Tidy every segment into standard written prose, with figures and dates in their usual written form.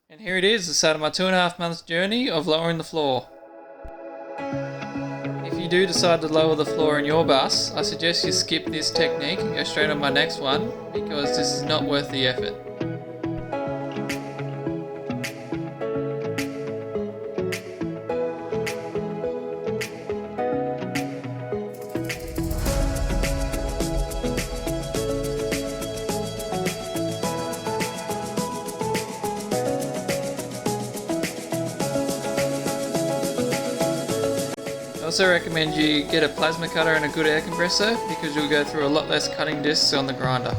And here it is, the start of my 2.5 months journey of lowering the floor. If you do decide to lower the floor in your bus, I suggest you skip this technique and go straight on my next one, because this is not worth the effort. I also recommend you get a plasma cutter and a good air compressor, because you'll go through a lot less cutting discs on the grinder.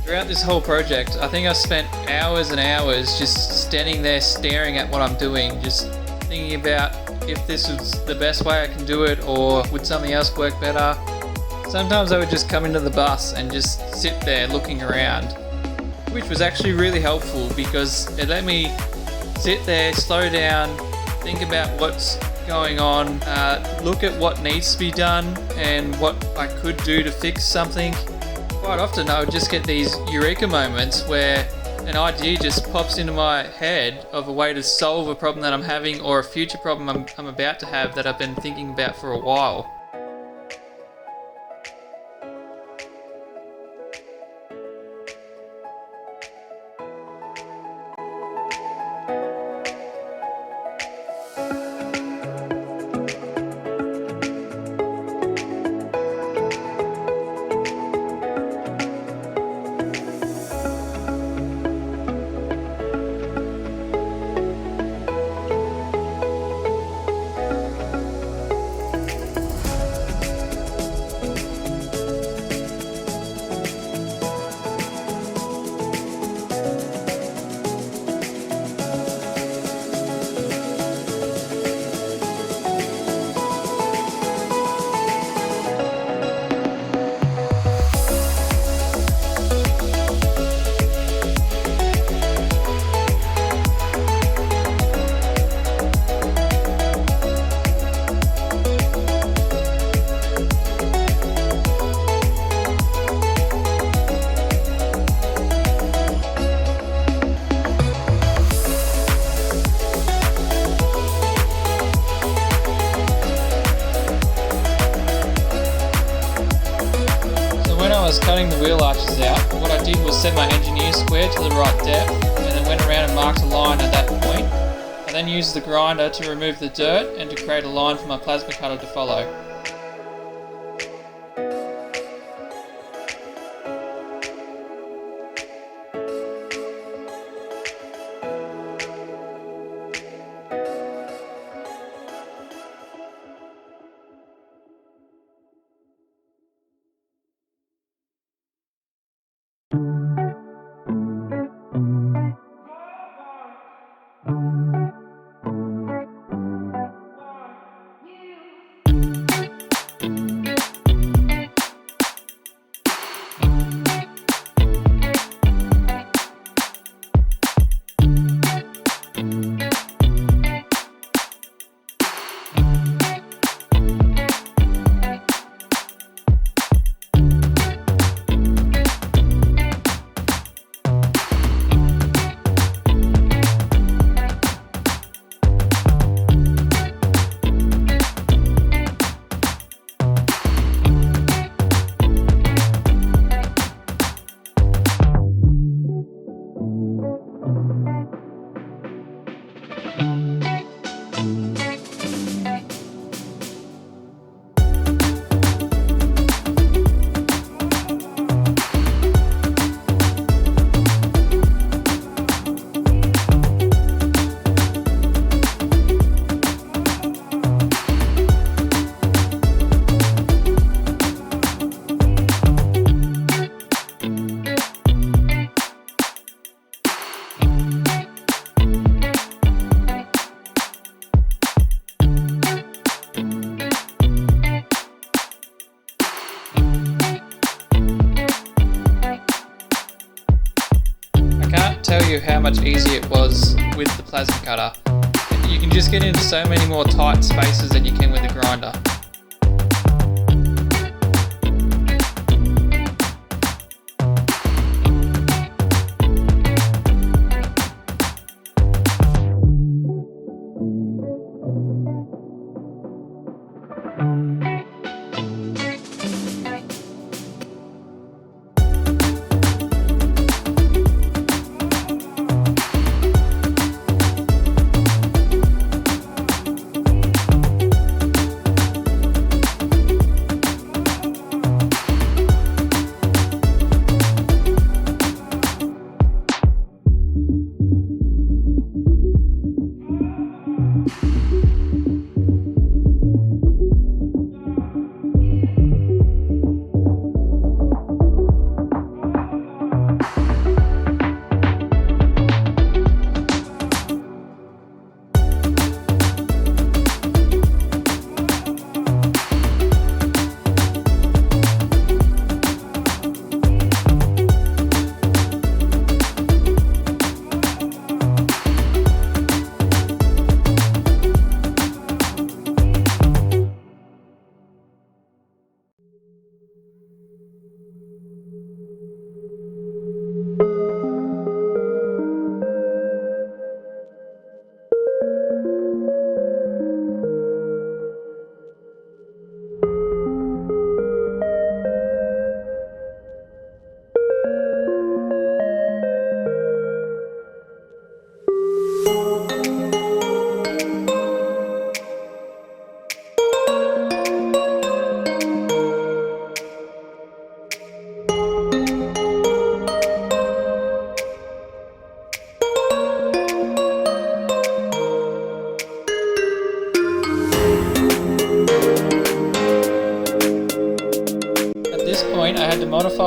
Throughout this whole project, I think I spent hours and hours just standing there staring at what I'm doing, just thinking about if this was the best way I can do it or would something else work better. Sometimes I would just come into the bus and just sit there looking around, which was actually really helpful because it let me sit there, slow down, think about what's going on, look at what needs to be done and what I could do to fix something. Quite often I would just get these eureka moments where an idea just pops into my head of a way to solve a problem that I'm having or a future problem I'm about to have that I've been thinking about for a while. When I was cutting the wheel arches out, what I did was set my engineer square to the right depth and then went around and marked a line at that point. I then used the grinder to remove the dirt and to create a line for my plasma cutter to follow. Tell you how much easier it was with the plasma cutter. You can just get into so many more tight spaces than you can with the grinder.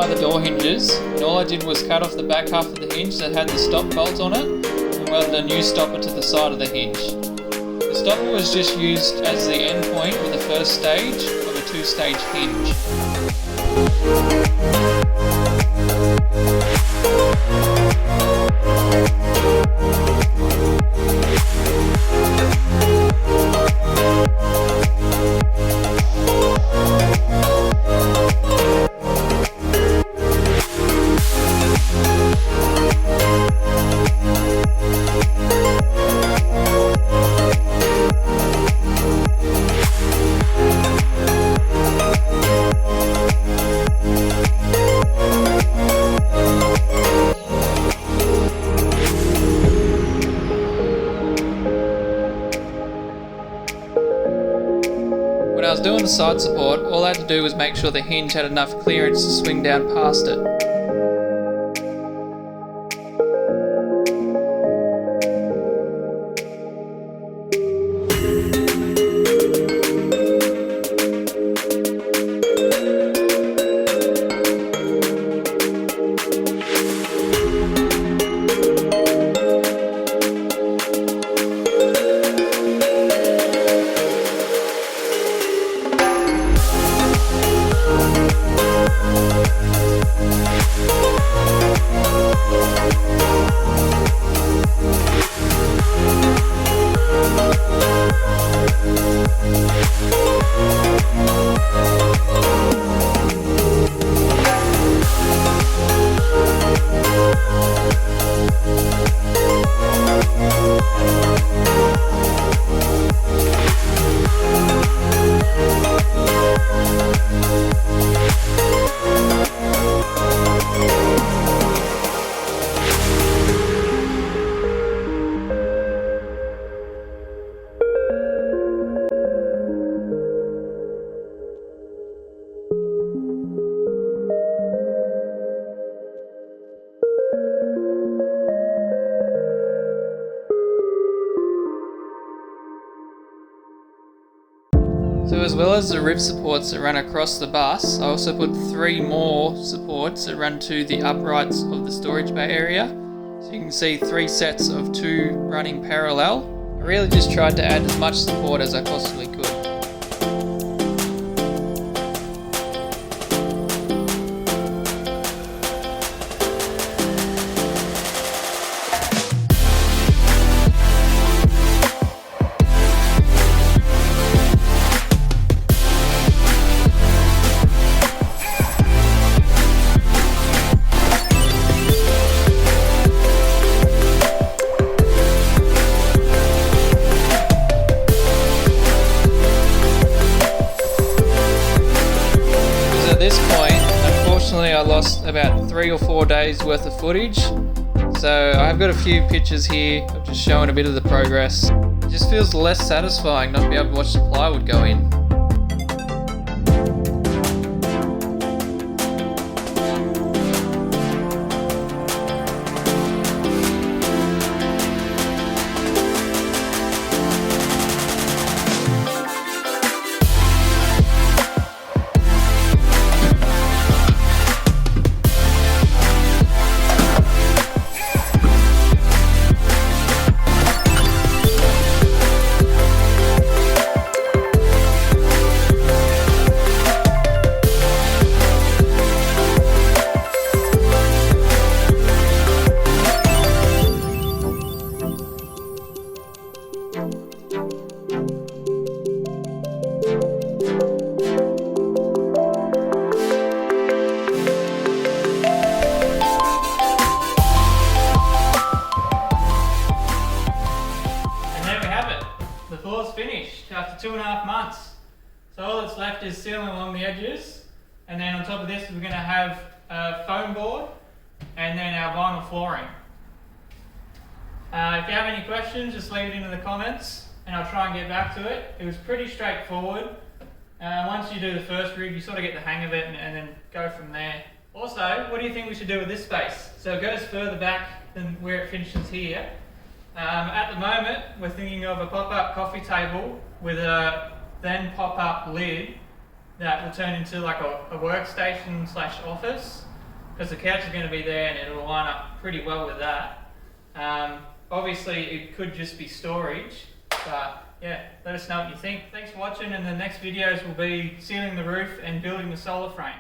apply the door hinges, and all I did was cut off the back half of the hinge that had the stop bolt on it and welded a new stopper to the side of the hinge. The stopper was just used as the end point for the first stage of a two-stage hinge. When I was doing the side support, all I had to do was make sure the hinge had enough clearance to swing down past it. So as well as the rib supports that run across the bus, I also put 3 more supports that run to the uprights of the storage bay area. So you can see 3 sets of 2 running parallel. I really just tried to add as much support as I possibly could. At this point, unfortunately, I lost about 3 or 4 days worth of footage, so I've got a few pictures here of just showing a bit of the progress. It just feels less satisfying not to be able to watch the plywood go in. Finished after 2.5 months. So all that's left is sealing along the edges, and then on top of this we're going to have a foam board and then our vinyl flooring. If you have any questions, just leave it in the comments and I'll try and get back to it. It was pretty straightforward. Once you do the first rig, you sort of get the hang of it and then go from there. Also, what do you think we should do with this space? So it goes further back than where it finishes here. At the moment, we're thinking of a pop-up coffee table with a then pop-up lid that will turn into like a workstation / office. because the couch is going to be there and it'll line up pretty well with that. Obviously it could just be storage, but yeah, let us know what you think. Thanks for watching, and the next videos will be sealing the roof and building the solar frame.